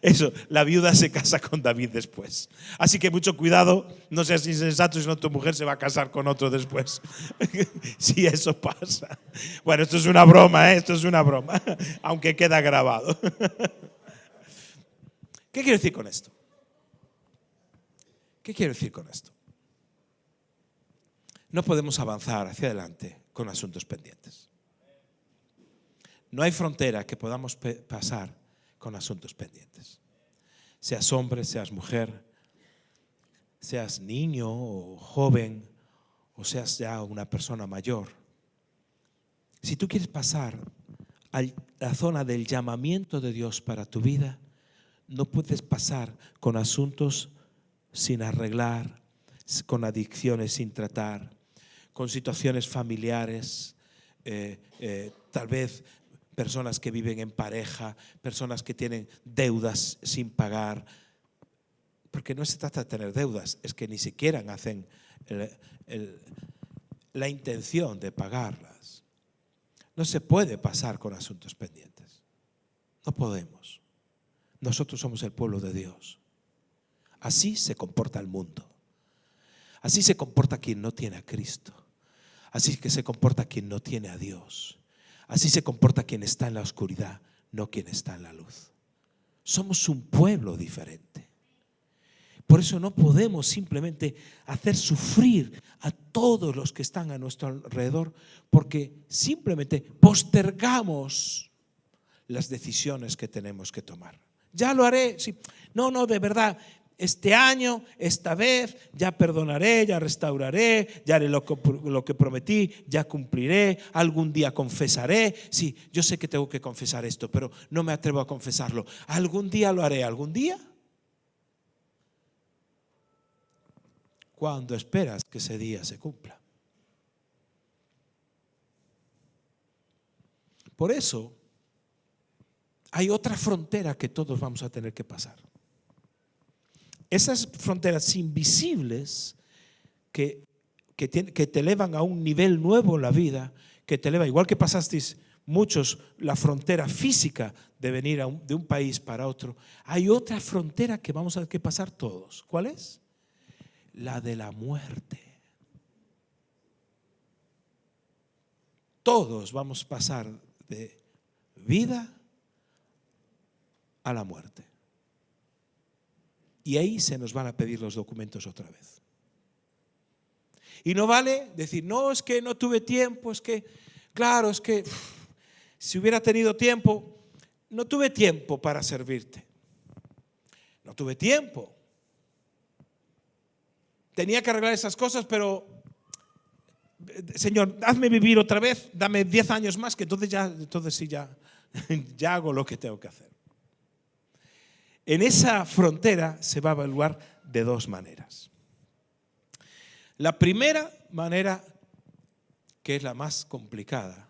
S1: eso, la viuda se casa con David después. Así que mucho cuidado, no seas insensato, si no tu mujer se va a casar con otro después. Si eso pasa. Bueno, esto es una broma, esto es una broma, aunque queda grabado. ¿Qué quiero decir con esto? ¿Qué quiero decir con esto? No podemos avanzar hacia adelante con asuntos pendientes. No hay frontera que podamos pasar con asuntos pendientes. Seas hombre, seas mujer, seas niño o joven, o seas ya una persona mayor. Si tú quieres pasar a la zona del llamamiento de Dios para tu vida, no puedes pasar con asuntos sin arreglar, con adicciones sin tratar, con situaciones familiares, tal vez personas que viven en pareja, personas que tienen deudas sin pagar, porque no se trata de tener deudas, es que ni siquiera hacen la intención de pagarlas. No se puede pasar con asuntos pendientes, no podemos. Nosotros somos el pueblo de Dios. Así se comporta el mundo. Así se comporta quien no tiene a Cristo. Así que se comporta quien no tiene a Dios. Así se comporta quien está en la oscuridad, no quien está en la luz. Somos un pueblo diferente. Por eso no podemos simplemente hacer sufrir a todos los que están a nuestro alrededor, porque simplemente postergamos las decisiones que tenemos que tomar. Ya lo haré. Sí. No, de verdad. Este año, esta vez, ya perdonaré, ya restauraré, ya haré lo que prometí, ya cumpliré, algún día confesaré. Sí, yo sé que tengo que confesar esto, pero no me atrevo a confesarlo. Algún día lo haré, algún día. ¿Cuándo esperas que ese día se cumpla? Por eso, hay otra frontera que todos vamos a tener que pasar. Esas fronteras invisibles que te elevan a un nivel nuevo en la vida, que te eleva, igual que pasasteis muchos la frontera física de venir de un país para otro, hay otra frontera que vamos a tener que pasar todos. ¿Cuál es? La de la muerte. Todos vamos a pasar de vida a la muerte. Y ahí se nos van a pedir los documentos otra vez. Y no vale decir, no, es que no tuve tiempo, es que, claro, es que si hubiera tenido tiempo, no tuve tiempo para servirte. No tuve tiempo. Tenía que arreglar esas cosas, pero, Señor, hazme vivir otra vez, dame 10 años más, que entonces sí, ya hago lo que tengo que hacer. En esa frontera se va a evaluar de dos maneras. La primera manera, que es la más complicada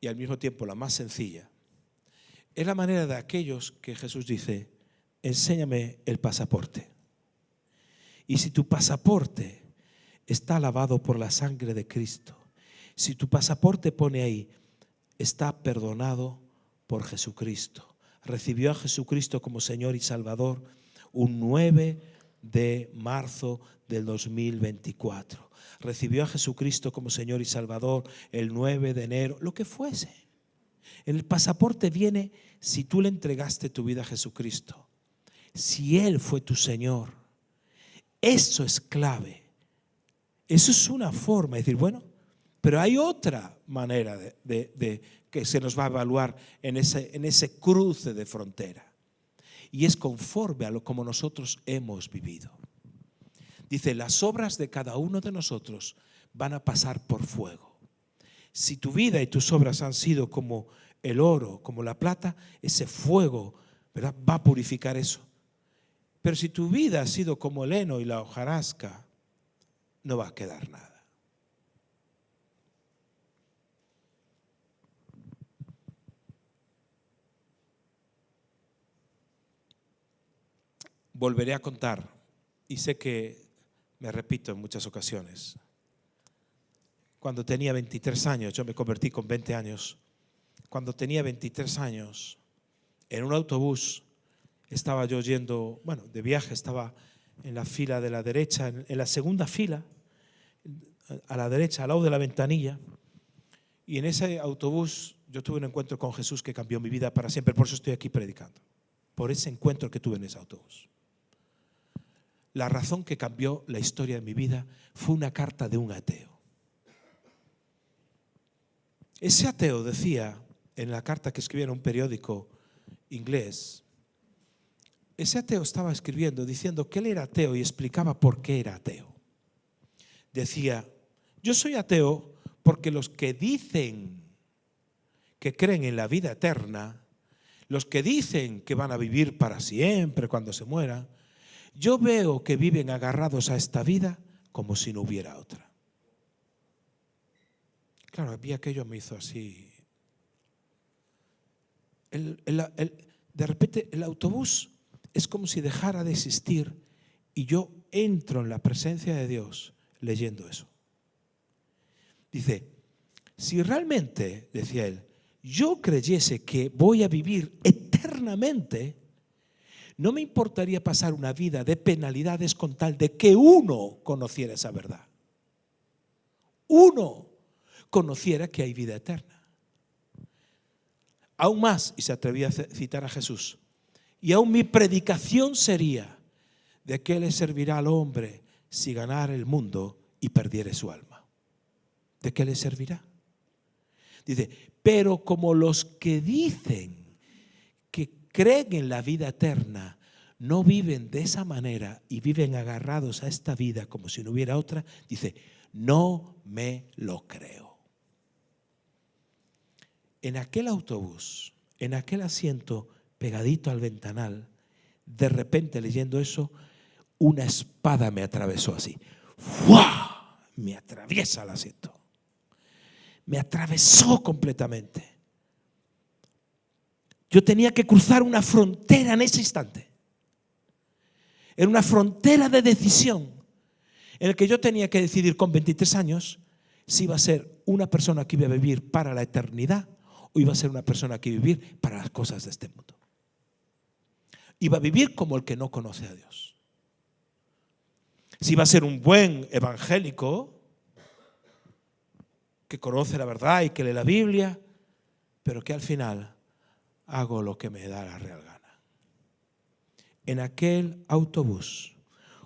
S1: y al mismo tiempo la más sencilla, es la manera de aquellos que Jesús dice, enséñame el pasaporte. Y si tu pasaporte está lavado por la sangre de Cristo, si tu pasaporte pone ahí, está perdonado por Jesucristo, recibió a Jesucristo como Señor y Salvador un 9 de marzo del 2024. Recibió a Jesucristo como Señor y Salvador el 9 de enero, lo que fuese. En el pasaporte viene si tú le entregaste tu vida a Jesucristo, si Él fue tu Señor. Eso es clave. Eso es una forma de decir, bueno, pero hay otra manera de que se nos va a evaluar en ese cruce de frontera. Y es conforme a lo como nosotros hemos vivido. Dice, las obras de cada uno de nosotros van a pasar por fuego. Si tu vida y tus obras han sido como el oro, como la plata, ese fuego, ¿verdad?, va a purificar eso. Pero si tu vida ha sido como el heno y la hojarasca, no va a quedar nada. Volveré a contar, y sé que me repito en muchas ocasiones. Cuando tenía 23 años, yo me convertí con 20 años. Cuando tenía 23 años, en un autobús, estaba yo yendo, de viaje, estaba en la fila de la derecha, en la segunda fila, a la derecha, al lado de la ventanilla. Y en ese autobús yo tuve un encuentro con Jesús que cambió mi vida para siempre. Por eso estoy aquí predicando. Por ese encuentro que tuve en ese autobús. La razón que cambió la historia de mi vida fue una carta de un ateo. Ese ateo decía en la carta que escribía en un periódico inglés, ese ateo estaba escribiendo diciendo que él era ateo y explicaba por qué era ateo. Decía, yo soy ateo porque los que dicen que creen en la vida eterna, los que dicen que van a vivir para siempre cuando se mueran, yo veo que viven agarrados a esta vida como si no hubiera otra. Claro, a mí aquello me hizo así. De repente el autobús es como si dejara de existir y yo entro en la presencia de Dios leyendo eso. Dice, si realmente, decía él, yo creyese que voy a vivir eternamente, no me importaría pasar una vida de penalidades con tal de que uno conociera esa verdad. Uno conociera que hay vida eterna. Aún más, y se atrevía a citar a Jesús, y aún mi predicación sería ¿de qué le servirá al hombre si ganara el mundo y perdiere su alma? ¿De qué le servirá? Dice, pero como los que dicen que creen en la vida eterna no viven de esa manera y viven agarrados a esta vida como si no hubiera otra, dice, no me lo creo. En aquel autobús, en aquel asiento pegadito al ventanal, de repente leyendo eso, una espada me atravesó así. ¡Fua! Me atraviesa el asiento. Me atravesó completamente. Yo tenía que cruzar una frontera en ese instante. Era una frontera de decisión en la que yo tenía que decidir con 23 años si iba a ser una persona que iba a vivir para la eternidad o iba a ser una persona que iba a vivir para las cosas de este mundo. Iba a vivir como el que no conoce a Dios. Si iba a ser un buen evangélico que conoce la verdad y que lee la Biblia, pero que al final hago lo que me da la real gana. En aquel autobús,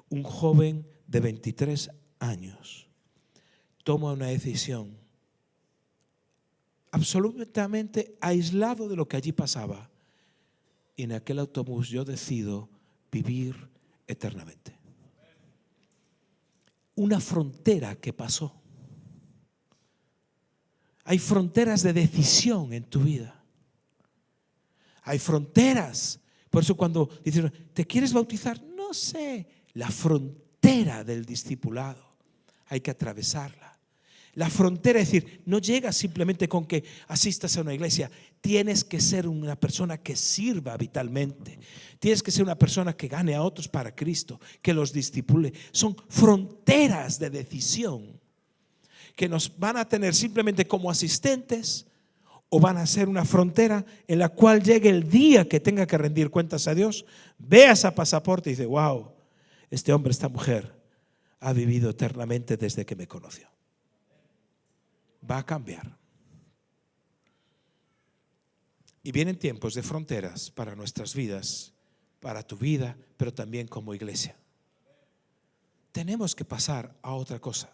S1: un joven de 23 años toma una decisión absolutamente aislado de lo que allí pasaba. Y en aquel autobús yo decido vivir eternamente. Una frontera que pasó. Hay fronteras de decisión en tu vida. Hay fronteras. Por eso cuando dicen, ¿te quieres bautizar? No sé. La frontera del discipulado hay que atravesarla. La frontera, es decir, no llega simplemente con que asistas a una iglesia. Tienes que ser una persona que sirva vitalmente. Tienes que ser una persona que gane a otros para Cristo, que los discipule. Son fronteras de decisión que nos van a tener simplemente como asistentes o van a ser una frontera en la cual llegue el día que tenga que rendir cuentas a Dios, vea ese pasaporte y dice, wow, este hombre, esta mujer ha vivido eternamente desde que me conoció. Va a cambiar. Y vienen tiempos de fronteras para nuestras vidas, para tu vida, pero también como iglesia. Tenemos que pasar a otra cosa.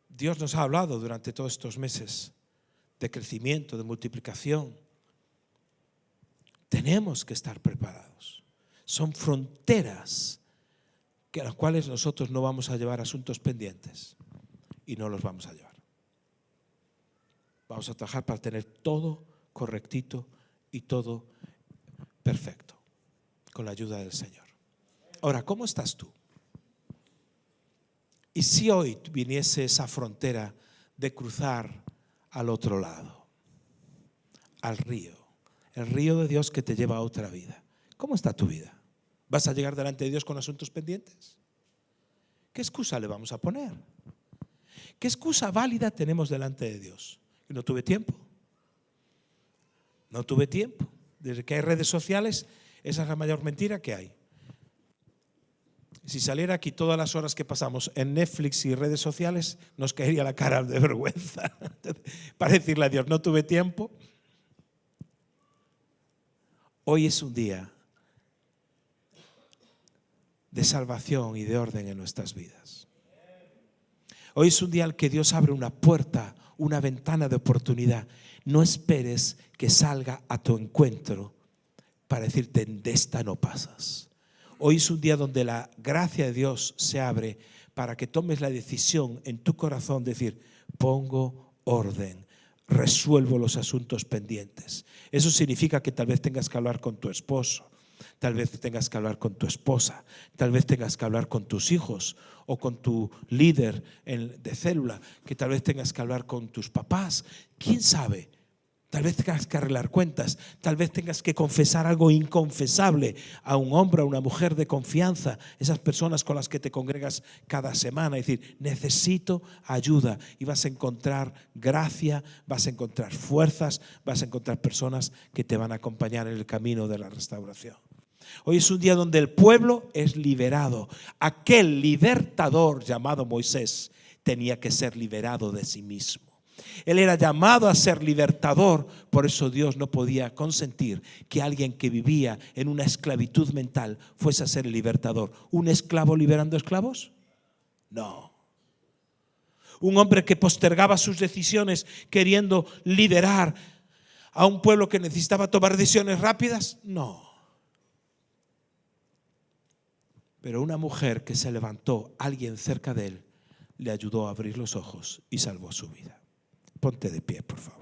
S1: Dios nos ha hablado durante todos estos meses de crecimiento, de multiplicación. Tenemos que estar preparados. Son fronteras a las cuales nosotros no vamos a llevar asuntos pendientes y no los vamos a llevar. Vamos a trabajar para tener todo correctito y todo perfecto con la ayuda del Señor. Ahora, ¿cómo estás tú? Y si hoy viniese esa frontera de cruzar al otro lado, al río, el río de Dios que te lleva a otra vida, ¿cómo está tu vida? ¿Vas a llegar delante de Dios con asuntos pendientes? ¿Qué excusa le vamos a poner? ¿Qué excusa válida tenemos delante de Dios? No tuve tiempo. No tuve tiempo. Desde que hay redes sociales, esa es la mayor mentira que hay. Si saliera aquí todas las horas que pasamos en Netflix y redes sociales, nos caería la cara de vergüenza para decirle a Dios, no tuve tiempo. Hoy es un día de salvación y de orden en nuestras vidas. Hoy es un día al que Dios abre una puerta, una ventana de oportunidad. No esperes que salga a tu encuentro para decirte, de esta no pasas. Hoy es un día donde la gracia de Dios se abre para que tomes la decisión en tu corazón de decir, pongo orden, resuelvo los asuntos pendientes. Eso significa que tal vez tengas que hablar con tu esposo, tal vez tengas que hablar con tu esposa, tal vez tengas que hablar con tus hijos o con tu líder de célula, que tal vez tengas que hablar con tus papás. ¿Quién sabe? Tal vez tengas que arreglar cuentas, tal vez tengas que confesar algo inconfesable a un hombre, a una mujer de confianza, esas personas con las que te congregas cada semana, y decir, necesito ayuda, y vas a encontrar gracia, vas a encontrar fuerzas, vas a encontrar personas que te van a acompañar en el camino de la restauración. Hoy es un día donde el pueblo es liberado. Aquel libertador llamado Moisés tenía que ser liberado de sí mismo. Él era llamado a ser libertador. Por eso Dios no podía consentir que alguien que vivía en una esclavitud mental fuese a ser el libertador. ¿Un esclavo liberando esclavos? No. Un hombre que postergaba sus decisiones queriendo liderar a un pueblo que necesitaba tomar decisiones rápidas? No. Pero una mujer que se levantó, alguien cerca de él, le ayudó a abrir los ojos y salvó su vida. Ponte de pie, por favor.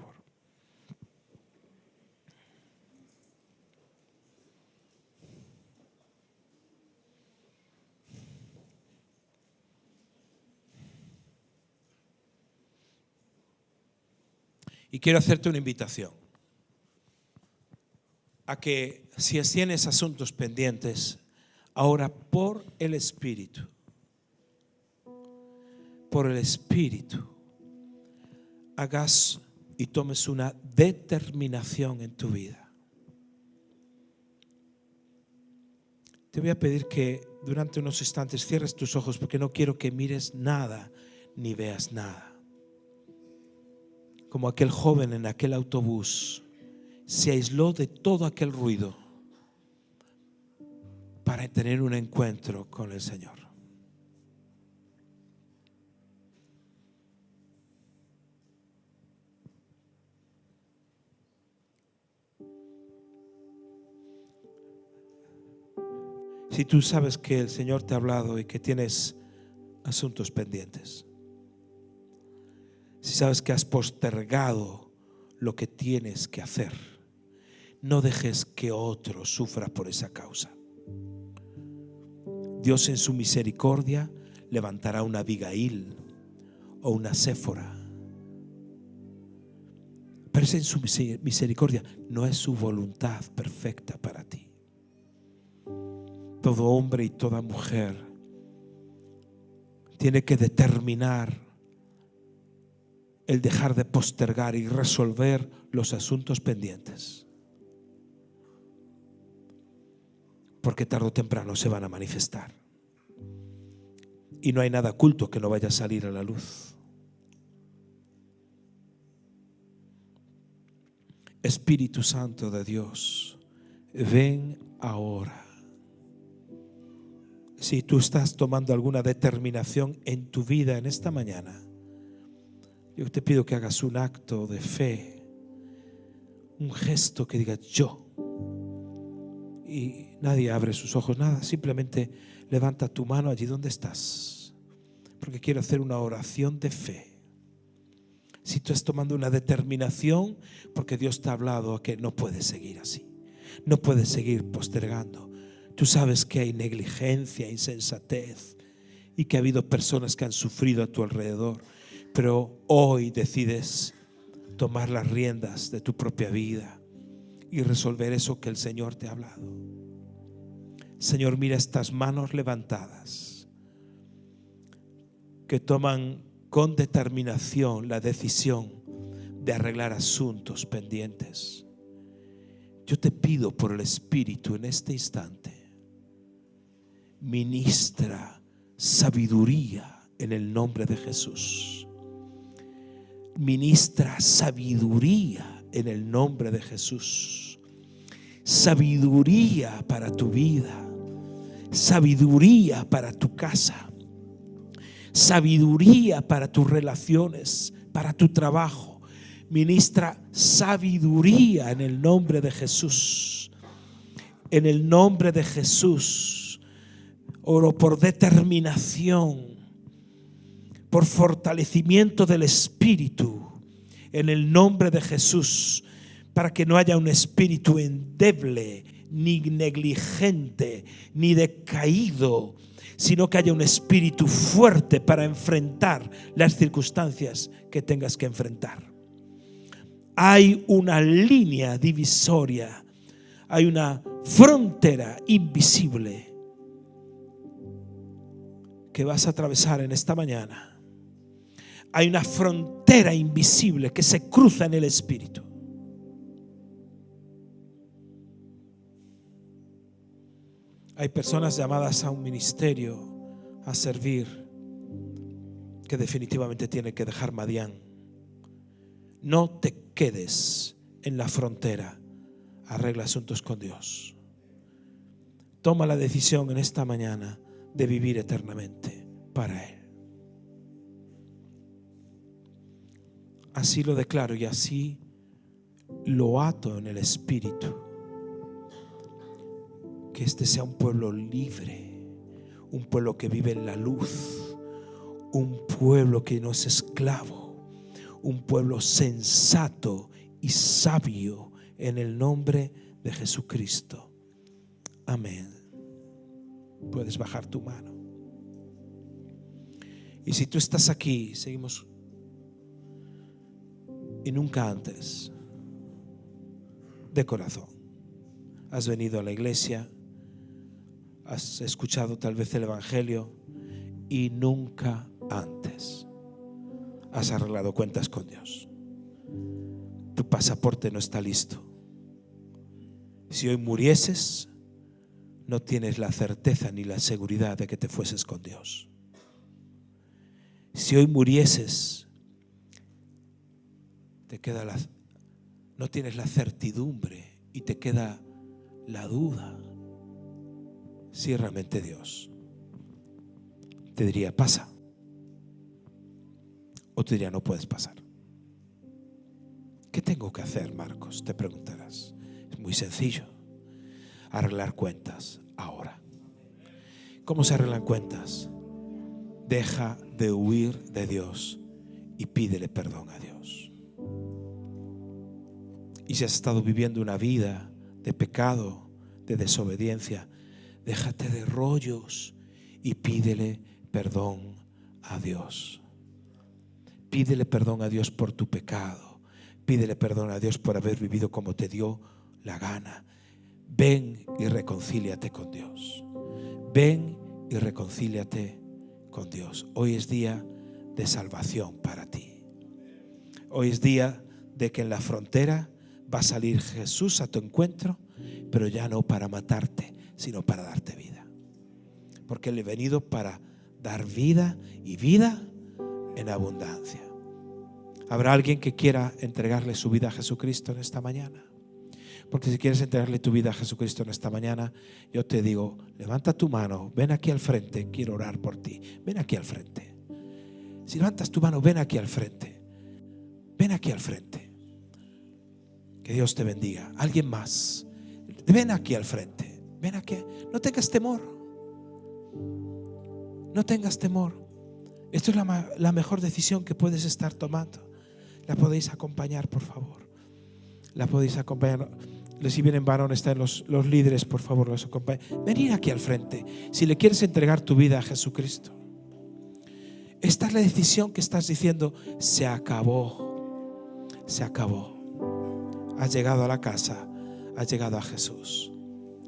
S1: Y quiero hacerte una invitación a que, si tienes asuntos pendientes, ahora por el Espíritu, hagas y tomes una determinación en tu vida. Te voy a pedir que durante unos instantes cierres tus ojos, porque no quiero que mires nada ni veas nada. Como aquel joven en aquel autobús se aisló de todo aquel ruido para tener un encuentro con el Señor. Si tú sabes que el Señor te ha hablado y que tienes asuntos pendientes, si sabes que has postergado lo que tienes que hacer, no dejes que otro sufra por esa causa. Dios en su misericordia levantará una Abigail o una Séfora. Pero es en su misericordia, no es su voluntad perfecta para ti. Todo hombre y toda mujer tiene que determinar el dejar de postergar y resolver los asuntos pendientes, porque tarde o temprano se van a manifestar y no hay nada oculto que no vaya a salir a la luz. Espíritu Santo de Dios, ven ahora. Si tú estás tomando alguna determinación en tu vida en esta mañana, yo te pido que hagas un acto de fe, un gesto que diga yo. Y nadie abre sus ojos, nada, simplemente levanta tu mano allí donde estás, porque quiero hacer una oración de fe. Si tú estás tomando una determinación, porque Dios te ha hablado a que no puedes seguir así, no puedes seguir postergando. Tú sabes que hay negligencia, insensatez y que ha habido personas que han sufrido a tu alrededor, pero hoy decides tomar las riendas de tu propia vida y resolver eso que el Señor te ha hablado. Señor, mira estas manos levantadas que toman con determinación la decisión de arreglar asuntos pendientes. Yo te pido por el Espíritu en este instante, ministra sabiduría en el nombre de Jesús. Ministra sabiduría en el nombre de Jesús. Sabiduría para tu vida, sabiduría para tu casa, sabiduría para tus relaciones, para tu trabajo. Ministra sabiduría en el nombre de Jesús. En el nombre de Jesús oro por determinación, por fortalecimiento del Espíritu en el nombre de Jesús, para que no haya un espíritu endeble, ni negligente, ni decaído, sino que haya un espíritu fuerte para enfrentar las circunstancias que tengas que enfrentar. Hay una línea divisoria, hay una frontera invisible que vas a atravesar en esta mañana. Hay una frontera invisible que se cruza en el Espíritu. Hay personas llamadas a un ministerio, a servir, que definitivamente tienen que dejar Madián No te quedes en la frontera. Arregla asuntos con Dios. Toma la decisión en esta mañana de vivir eternamente para Él. Así lo declaro y así lo ato en el Espíritu. Que este sea un pueblo libre, un pueblo que vive en la luz, un pueblo que no es esclavo, un pueblo sensato y sabio en el nombre de Jesucristo. Amén. Puedes bajar tu mano. Y si tú estás aquí, seguimos, y nunca antes, de corazón, has venido a la iglesia, has escuchado tal vez el Evangelio y nunca antes has arreglado cuentas con Dios. Tu pasaporte no está listo. Si hoy murieses, no tienes la certeza ni la seguridad de que te fueses con Dios. Si hoy murieses, no tienes la certidumbre y te queda la duda si realmente Dios te diría pasa, o te diría no puedes pasar. ¿Qué tengo que hacer, Marcos? Te preguntarás. Es muy sencillo. Arreglar cuentas ahora. ¿Cómo se arreglan cuentas? Deja de huir de Dios y pídele perdón a Dios. Y si has estado viviendo una vida de pecado, de desobediencia, déjate de rollos y pídele perdón a Dios. Pídele perdón a Dios por tu pecado. Pídele perdón a Dios por haber vivido como te dio la gana. Ven y reconcíliate con Dios. Ven y reconcíliate con Dios. Hoy es día de salvación para ti. Hoy es día de que en la frontera va a salir Jesús a tu encuentro, pero ya no para matarte, sino para darte vida. Porque Él ha venido para dar vida y vida en abundancia. ¿Habrá alguien que quiera entregarle su vida a Jesucristo en esta mañana? Porque si quieres entregarle tu vida a Jesucristo en esta mañana, yo te digo, levanta tu mano, ven aquí al frente, quiero orar por ti. Ven aquí al frente. Si levantas tu mano, ven aquí al frente. Ven aquí al frente. Que Dios te bendiga. Alguien más, ven aquí al frente. Ven aquí. No tengas temor. No tengas temor. Esto es la mejor decisión que puedes estar tomando. La podéis acompañar, por favor. La podéis acompañar. Si vienen varones, están los líderes, por favor, los acompañen. Venid aquí al frente. Si le quieres entregar tu vida a Jesucristo, esta es la decisión que estás diciendo. Se acabó. Se acabó. Has llegado a la casa. Has llegado a Jesús.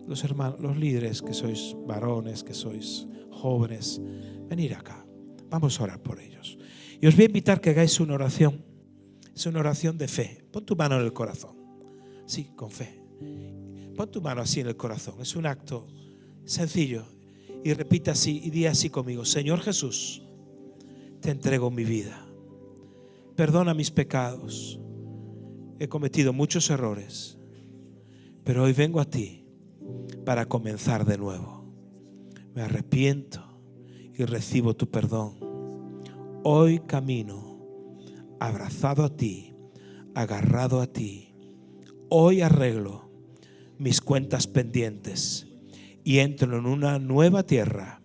S1: Los hermanos, los líderes que sois varones, que sois jóvenes, venid acá. Vamos a orar por ellos. Y os voy a invitar que hagáis una oración. Es una oración de fe. Pon tu mano en el corazón. Sí, con fe. Pon tu mano así en el corazón. Es un acto sencillo. Y repita así y di así conmigo. Señor Jesús, te entrego mi vida. Perdona mis pecados. He cometido muchos errores, pero hoy vengo a ti para comenzar de nuevo. Me arrepiento y recibo tu perdón. Hoy camino abrazado a ti, agarrado a ti. Hoy arreglo mis cuentas pendientes y entro en una nueva tierra,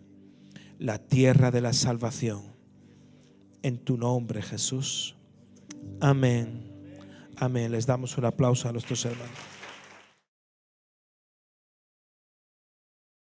S1: la tierra de la salvación. En tu nombre, Jesús. Amén. Amén. Les damos un aplauso a nuestros hermanos.